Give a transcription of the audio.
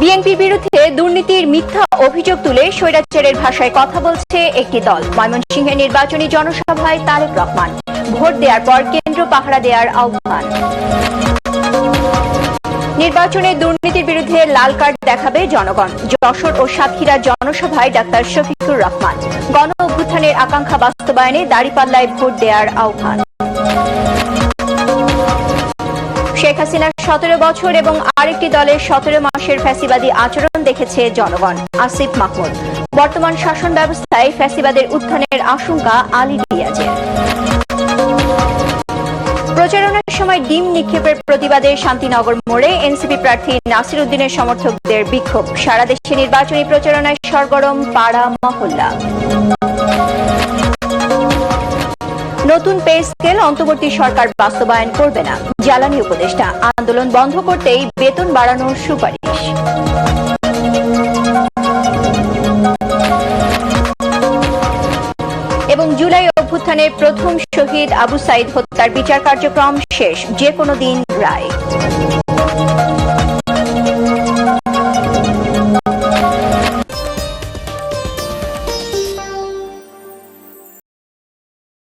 বিএনপির বিরুদ্ধে দুর্নীতির মিথ্যা অভিযোগ তুলে স্বৈরাচারের ভাষায় কথা বলছে একটি দল। ময়মনসিংহের নির্বাচনী জনসভায় তারেক রহমান। ভোট দেওয়ার পর কেন্দ্র পাহারা দেওয়ার আহ্বান। নির্বাচনে দুর্নীতির বিরুদ্ধে লাল কার্ড দেখাবে জনগণ। যশোর ও সাতক্ষীরার জনসভায় ডাক্তার শফিকুর রহমান। গণ অভ্যুত্থানের আকাঙ্ক্ষা বাস্তবায়নে দাঁড়িপাল্লায় ভোট দেওয়ার আহ্বান। শেখ হাসিনার 17 বছর এবং আরেকটি দলের 17 মাসের ফ্যাসিবাদী আচরণ দেখেছে জনগণ। আসিফ মাহমুদ। বর্তমান শাসন ব্যবস্থায় ফ্যাসিবাদের উত্থানের আশঙ্কা আলী রিয়াজের। প্রচারণার সময় ডিম নিক্ষেপের প্রতিবাদে শান্তিনগর মোড়ে এনসিপি প্রার্থী নাসির উদ্দিনের সমর্থকদের বিক্ষোভ। সারা দেশে নির্বাচনী প্রচারণায় সরগরম পাড়া মহল্লা। নতুন পে স্কেল অন্তর্বর্তী সরকার বাস্তবায়ন করবে না, জ্বালানি উপদেষ্টা। আন্দোলন বন্ধ করতেই বেতন বাড়ানোর সুপারিশ। এবং জুলাই অভ্যুত্থানের প্রথম শহীদ আবু সাইদ হত্যার বিচার কার্যক্রম শেষ, যে কোনো দিন রায়।